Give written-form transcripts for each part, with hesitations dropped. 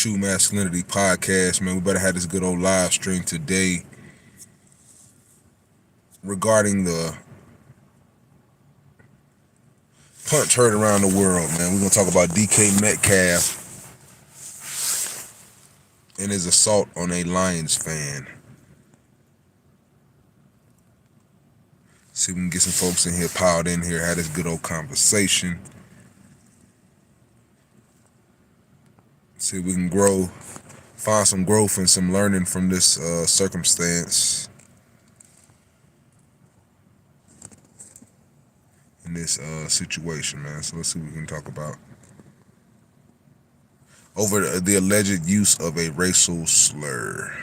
True Masculinity Podcast, man. We better have this good old live stream today regarding the punch heard around the world, man. We're going to talk about DK Metcalf and his assault on a Lions fan. See if we can get some folks in here, piled in here, have this good old conversation. See if we can grow, find some growth and some learning from this circumstance, in this situation, man. So let's see what we can talk about. Over the alleged use of a racial slur.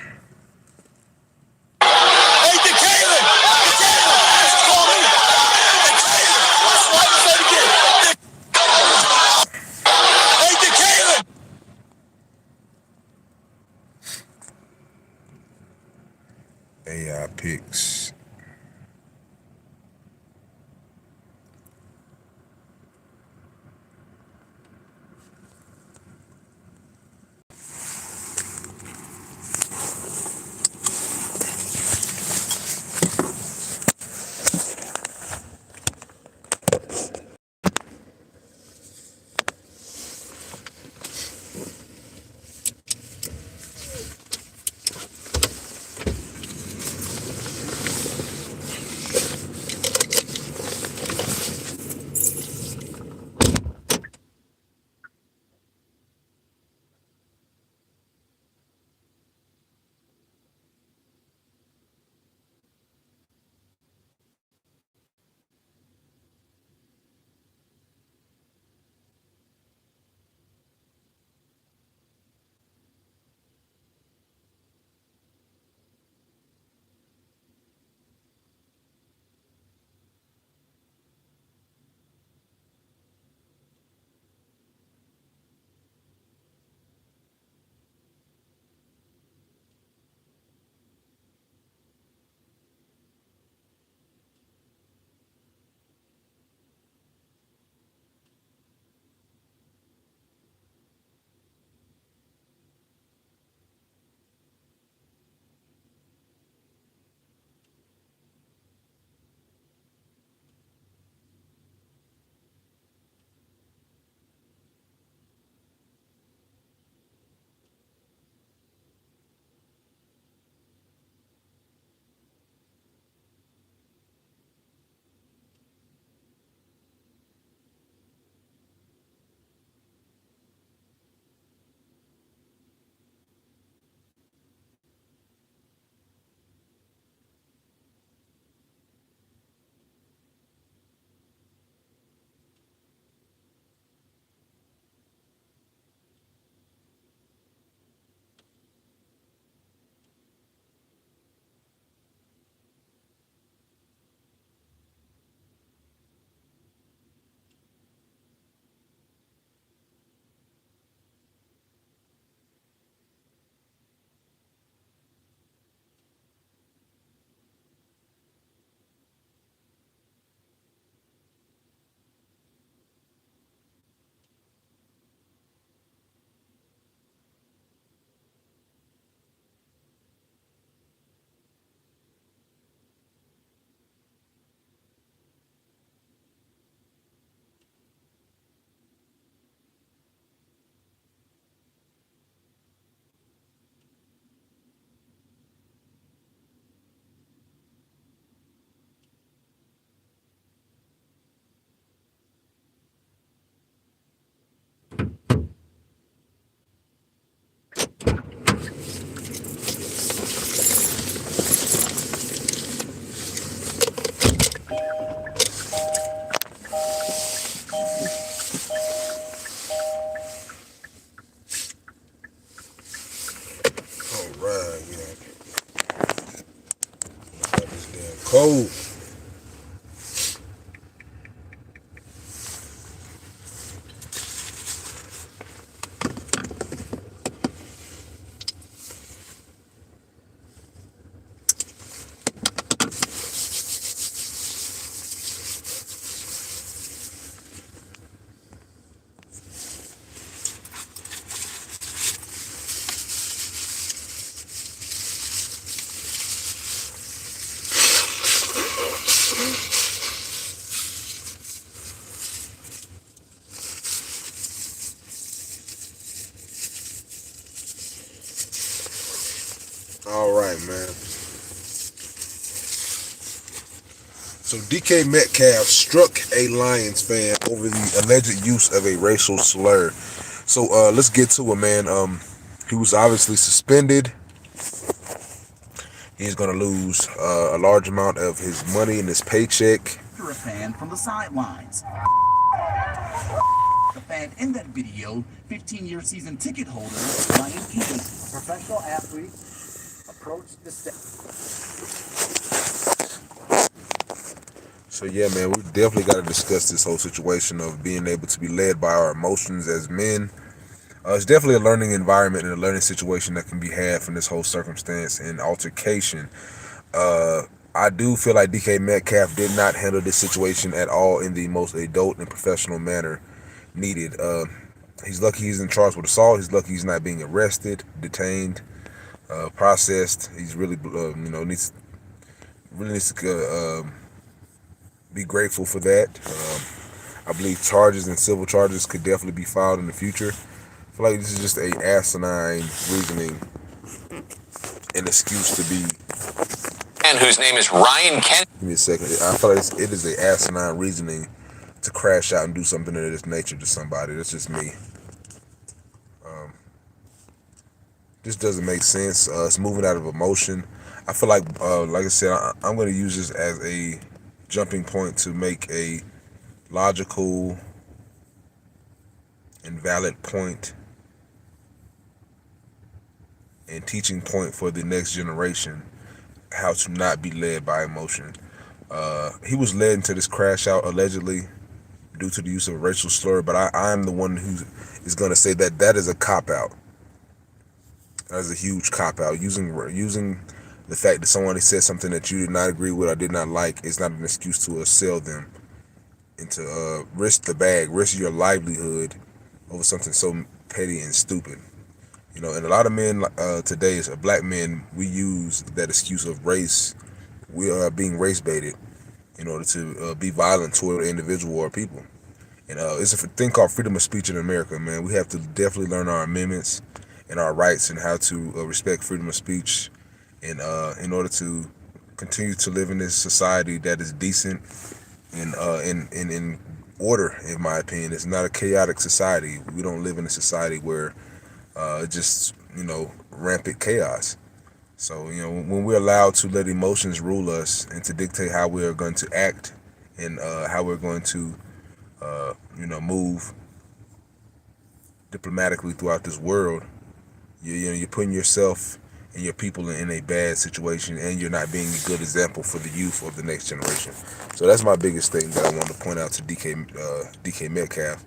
AI picks. Alright, yeah. Got this damn cold. All right, man. So DK Metcalf struck a Lions fan over the alleged use of a racial slur. So let's get to it, man. He was obviously suspended. He's going to lose a large amount of his money and his paycheck. You're a fan from the sidelines. The fan in that video, 15-year season ticket holder Ryan King, professional athlete, approached the stage. So yeah, man, we definitely got to discuss this whole situation of being able to be led by our emotions as men. It's definitely a learning environment and a learning situation that can be had from this whole circumstance and altercation. I do feel like DK Metcalf did not handle this situation at all in the most adult and professional manner needed. He's lucky he's in charge with assault. He's lucky he's not being arrested, detained, processed. He's really, needs to be grateful for that. I believe charges and civil charges could definitely be filed in the future. I feel like this is just a asinine reasoning and excuse to be. And whose name is Ryan Ken. Give me a second. I feel like it is a asinine reasoning to crash out and do something of this nature to somebody. That's just me. This doesn't make sense. It's moving out of emotion. I feel like I said, I'm going to use this as a jumping point to make a logical and valid point and teaching point for the next generation how to not be led by emotion. He was led into this crash out allegedly due to the use of a racial slur, but I am the one who is going to say that that is a cop-out. That is a huge cop-out. Using the fact that someone said something that you did not agree with or did not like is not an excuse to assail them and to risk the bag, risk your livelihood over something so petty and stupid. You know, and a lot of men today, as black men, we use that excuse of race. We are being race baited in order to be violent toward an individual or people. And it's a thing called freedom of speech in America, man. We have to definitely learn our amendments and our rights and how to respect freedom of speech and in order to continue to live in this society that is decent and in order, in my opinion. It's not a chaotic society. We don't live in a society where just, rampant chaos. So, when we're allowed to let emotions rule us and to dictate how we are going to act and how we're going to, move diplomatically throughout this world, you're putting yourself and your people in a bad situation, and you're not being a good example for the youth of the next generation. So that's my biggest thing that I want to point out to DK Metcalf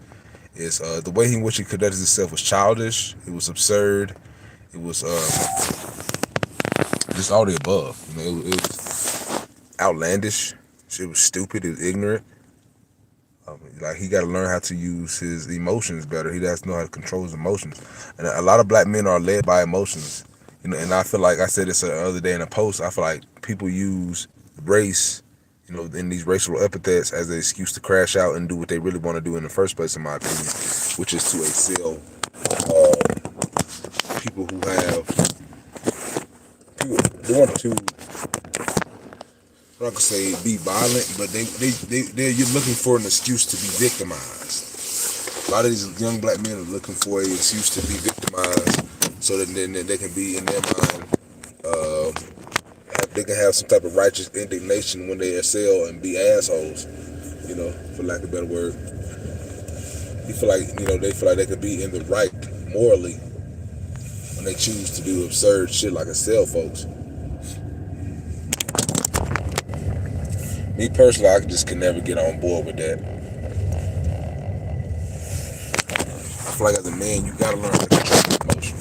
is the way in which he conducted himself was childish. It was absurd. It was just all the above. It was outlandish. It was stupid. It was ignorant. He got to learn how to use his emotions better. He has to know how to control his emotions. And a lot of black men are led by emotions. And I feel like I said this the other day in a post. I feel like people use race, in these racial epithets as an excuse to crash out and do what they really want to do in the first place, in my opinion, which is to assail people who want to, I'm not gonna say be violent, but you're looking for an excuse to be victimized. A lot of these young black men are looking for an excuse to be victimized, so that then they can be in their mind, they can have some type of righteous indignation when they assail and be assholes, for lack of a better word. They feel like they could be in the right morally when they choose to do absurd shit like assail folks. Me personally, I just can never get on board with that. I feel like as a man, you gotta learn how to control your emotions.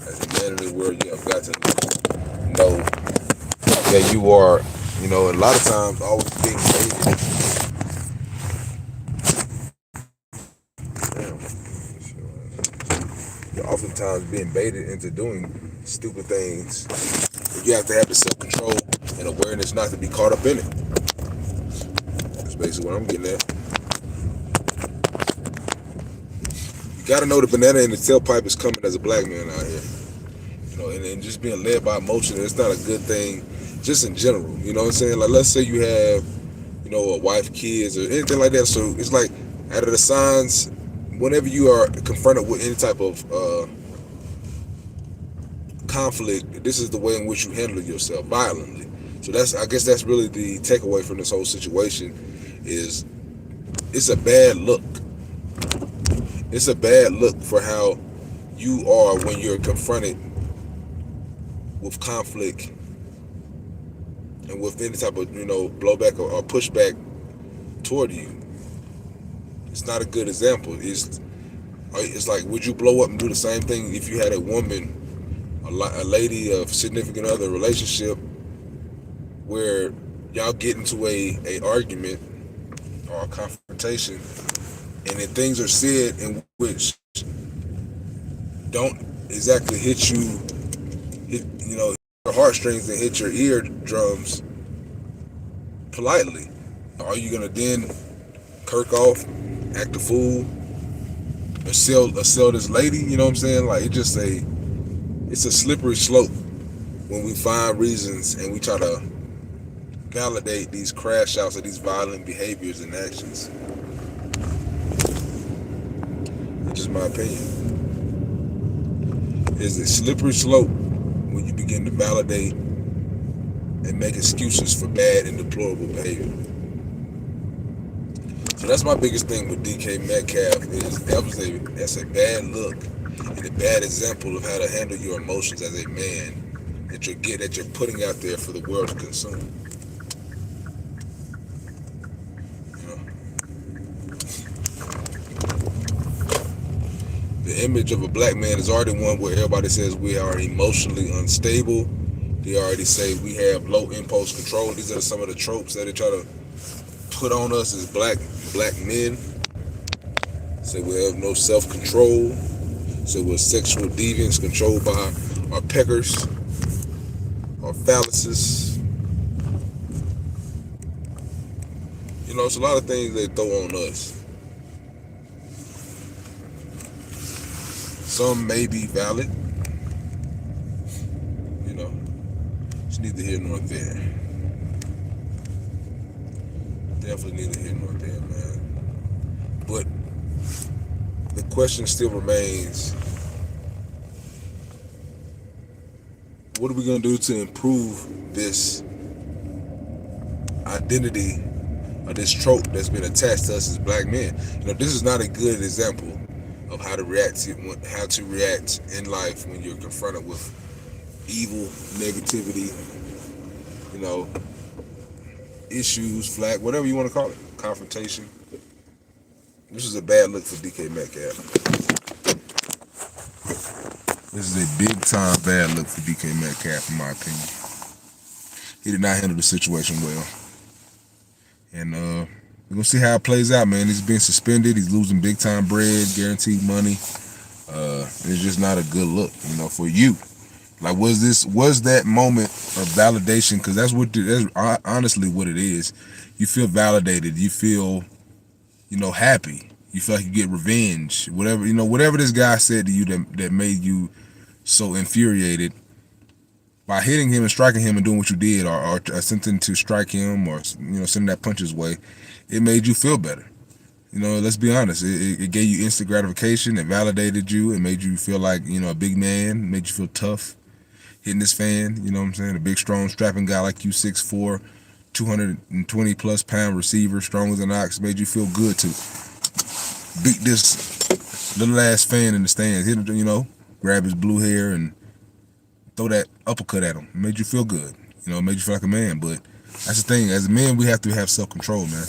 As a man in the world, you have got to know that you are, a lot of times always being baited. You're oftentimes being baited into doing stupid things. You have to have the self-control and awareness not to be caught up in it. That's basically what I'm getting at. You gotta know the banana in the tailpipe is coming as a black man out here. And just being led by emotion, it's not a good thing, just in general. You know what I'm saying? Like, let's say you have, a wife, kids, or anything like that. So it's like, out of the signs, whenever you are confronted with any type of conflict, this is the way in which you handle yourself, violently. So I guess that's really the takeaway from this whole situation. Is it's a bad look. It's a bad look for how you are when you're confronted with conflict and with any type of blowback or pushback toward you. It's not a good example. It's like, would you blow up and do the same thing if you had a woman, a lady, a significant other relationship where y'all get into a argument or a confrontation, and then things are said in which don't exactly hit your heartstrings and hit your eardrums politely? Are you gonna then kirk off, act a fool, or sell this lady? You know what I'm saying? Like, it's a slippery slope when we find reasons and we try to validate these crash outs or these violent behaviors and actions. It's just my opinion. It's a slippery slope when you begin to validate and make excuses for bad and deplorable behavior. So that's my biggest thing with DK Metcalf, is that's a bad look and a bad example of how to handle your emotions as a man that you're putting out there for the world to consume. The image of a black man is already one where everybody says we are emotionally unstable. They already say we have low impulse control. These are some of the tropes that they try to put on us as black men. Say we have no self-control. So we're sexual deviants controlled by our peckers, our phalluses. It's a lot of things they throw on us. Some may be valid. It's neither here nor there. Definitely neither here nor there, man. But the question still remains, what are we going to do to improve this identity or this trope that's been attached to us as black men? This is not a good example of how to react in life when you're confronted with evil, negativity, issues, flag, whatever you want to call it, confrontation. This is a bad look for DK Metcalf. This is a big time bad look for DK Metcalf, in my opinion. He did not handle the situation well. And we're going to see how it plays out, man. He's being suspended. He's losing big time bread, guaranteed money. It's just not a good look, for you. Like, was that moment of validation? Because that's honestly what it is. You feel validated. You feel, happy. You feel like you get revenge. Whatever this guy said to you that made you so infuriated, by hitting him and striking him and doing what you did, or attempting to strike him, or sending that punch his way, it made you feel better. Let's be honest. It gave you instant gratification. It validated you. It made you feel like a big man. It made you feel tough. Hitting this fan, you know what I'm saying? A big, strong, strapping guy like you, 6'4", 220 plus pound receiver, strong as an ox, made you feel good to beat this little ass fan in the stands. Hit him, grab his blue hair and throw that uppercut at him. It made you feel good. It made you feel like a man. But that's the thing. As men, we have to have self-control, man.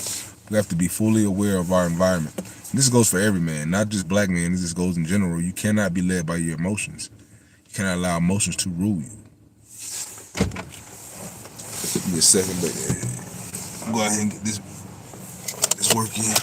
We have to be fully aware of our environment. And this goes for every man, not just black men. This goes in general. You cannot be led by your emotions. You cannot allow emotions to rule you. Give me a second, but I'm going to go ahead and get this work in.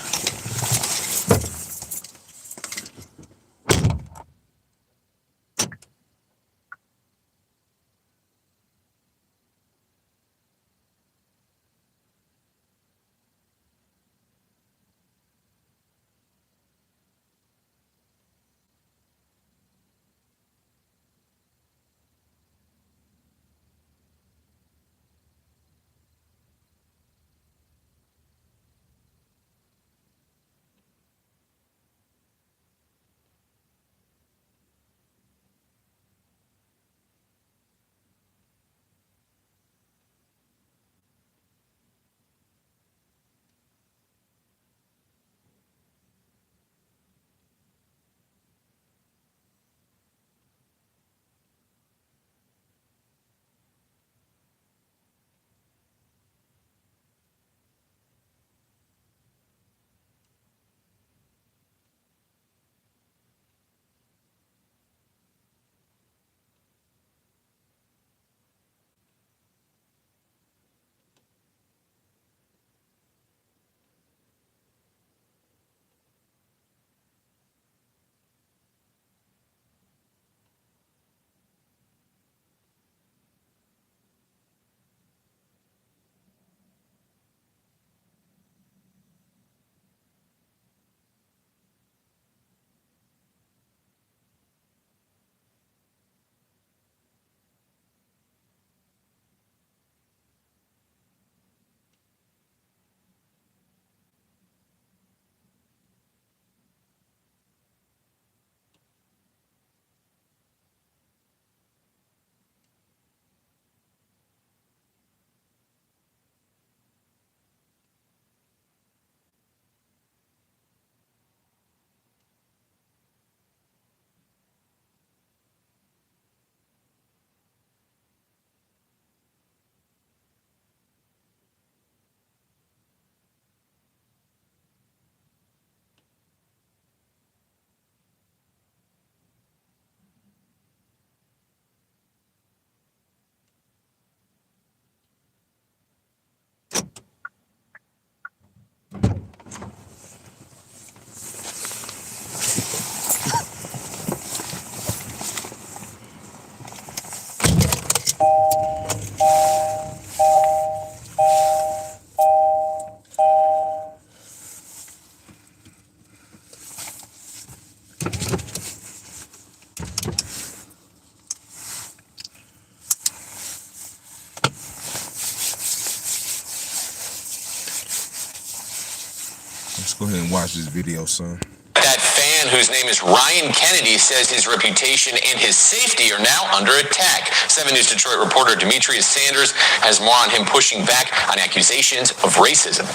Go ahead and watch this video, son. That fan, whose name is Ryan Kennedy, says his reputation and his safety are now under attack. 7 News Detroit reporter Demetrius Sanders has more on him pushing back on accusations of racism.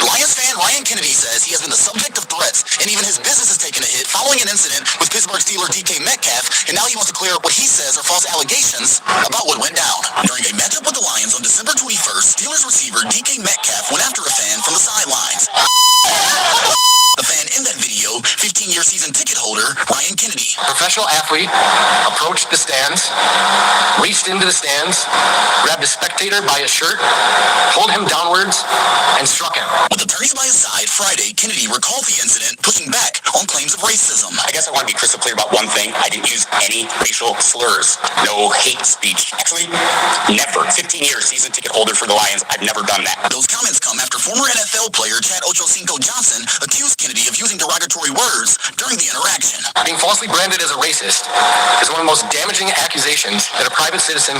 Lions fan Ryan Kennedy says he has been the subject of threats, and even his business has taken a hit following an incident with Pittsburgh Steeler DK Metcalf, and now he wants to clear up what he says are false allegations about what went down. During a matchup with the Lions on December 21st, Steelers receiver DK Metcalf went after a fan from the sidelines. The fan in that video, 15-year season ticket holder Ryan Kennedy. A professional athlete approached the stands, reached into the stands, grabbed a spectator by his shirt, pulled him downwards, and struck him. With attorneys by his side, Friday, Kennedy recalled the incident, pushing back on claims of racism. I guess I want to be crystal clear about one thing. I didn't use any racial slurs. No hate speech. Actually, never. 15 years season ticket holder for the Lions. I've never done that. Those comments come after former NFL player Chad Ochocinco Johnson accused Kennedy of using derogatory words during the interaction. Being falsely branded as a racist is one of the most damaging accusations that a private citizen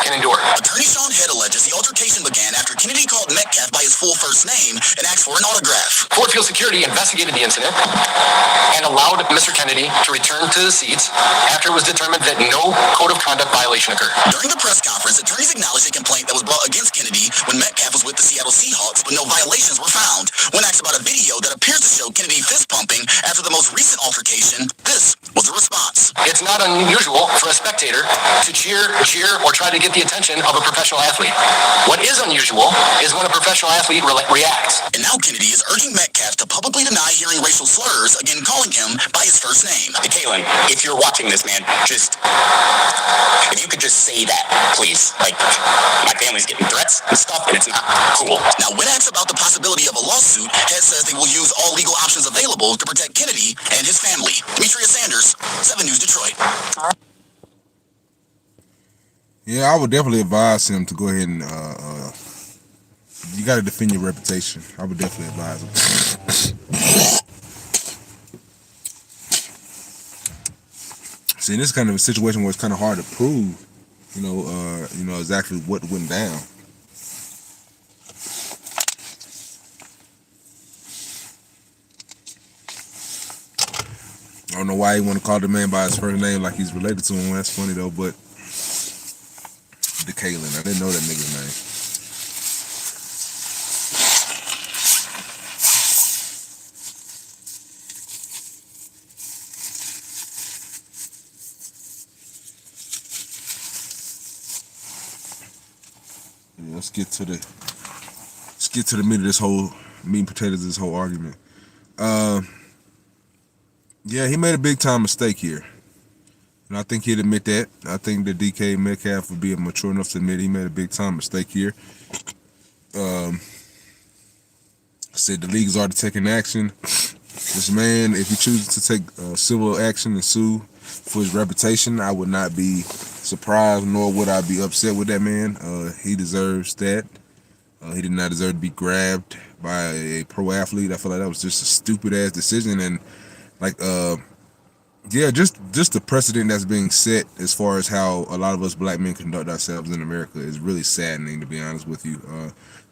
can endure. Attorney Sean Head alleges the altercation began after Kennedy called Metcalf by his full first name and asked for an autograph. Ford Field Security investigated the incident and allowed Mr. Kennedy to return to the seats after it was determined that no code of conduct violation occurred. During the press conference, attorneys acknowledged a complaint that was brought against Kennedy when Metcalf was with the Seattle Seahawks, but no violations were found. When asked about a video that appears to show Kennedy fist pumping after the most recent altercation, this was the response. It's not unusual for a spectator to cheer, or try to get the attention of a professional athlete. What is unusual is when a professional athlete reacts. And now Kennedy is urging Metcalf to publicly deny hearing racial slurs, again calling him by his first name. Hey, Kalen, if you're watching this, man, if you could just say that, please. Like, my family's getting threats and stuff, and it's not cool. Now, when asked about the possibility of a lawsuit, Head says they will use all legal options available to protect Kennedy and his family. Demetrius Sanders, 7 News Detroit. Yeah, I would definitely advise him to go ahead and you got to defend your reputation. I would definitely advise him. See, this is kind of a situation where it's kind of hard to prove, exactly what went down. I don't know why he want to call the man by his first name like he's related to him. That's funny though, but the Kalen, I didn't know that nigga's name. Yeah, let's get to the meat of this whole meat and potatoes of this whole argument. Yeah, he made a big time mistake here. And I think he'd admit that. I think that DK Metcalf would be mature enough to admit he made a big time mistake here. Said the league's already taking action. This man, if he chooses to take civil action and sue for his reputation, I would not be surprised, nor would I be upset with that man. He deserves that. He did not deserve to be grabbed by a pro athlete. I feel like that was just a stupid ass decision, and just the precedent that's being set as far as how a lot of us black men conduct ourselves in America is really saddening, to be honest with you.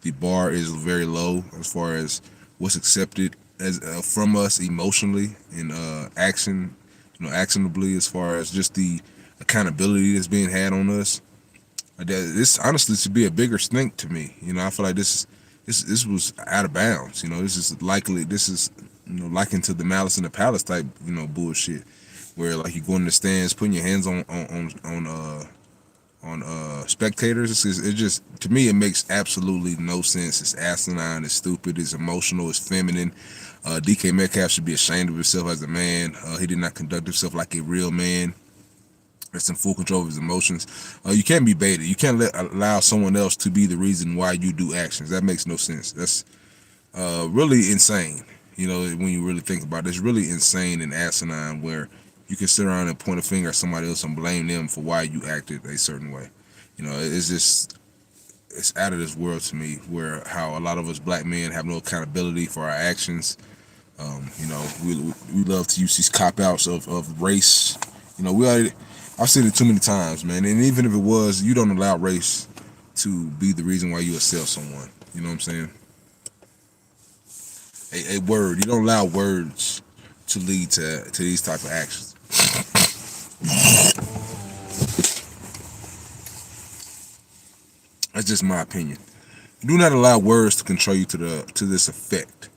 The bar is very low as far as what's accepted as from us emotionally and actionably, as far as just the accountability that's being had on us. This honestly should be a bigger stink to me. I feel like this was out of bounds. This is likened to the Malice in the Palace type, bullshit, where like you go in the stands, putting your hands on spectators. It just, to me, it makes absolutely no sense. It's asinine, it's stupid, it's emotional, it's feminine. DK Metcalf should be ashamed of himself as a man. He did not conduct himself like a real man that's in full control of his emotions. You can't be baited. You can't allow someone else to be the reason why you do actions. That makes no sense. That's really insane. When you really think about it, it's really insane and asinine where you can sit around and point a finger at somebody else and blame them for why you acted a certain way. It's out of this world to me, where how a lot of us black men have no accountability for our actions. We love to use these cop-outs of race. I've seen it too many times, man. And even if it was, you don't allow race to be the reason why you assail someone. You know what I'm saying? a word. You don't allow words to lead to these type of actions. That's just my opinion. Do not allow words to control you to this effect.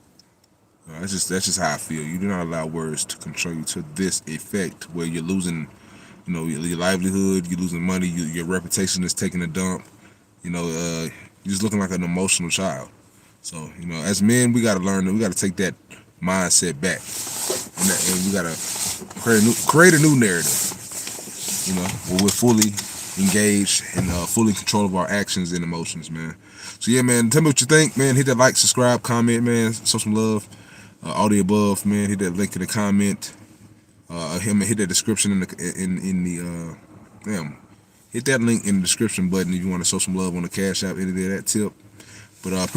That's just how I feel. You do not allow words to control you to this effect, where you're losing, your livelihood, you're losing money, your reputation is taking a dump. You're just looking like an emotional child. So, as men, we got to learn that we got to take that mindset back, and we got to create a new narrative. Where we're fully engaged and fully in control of our actions and emotions, man. So yeah, man, tell me what you think, man. Hit that like, subscribe, comment, man. Show some love. All the above, man. Hit that link in the comment. Hit that description hit that link in the description button if you want to show some love on the Cash App, any of that tip. But appreciate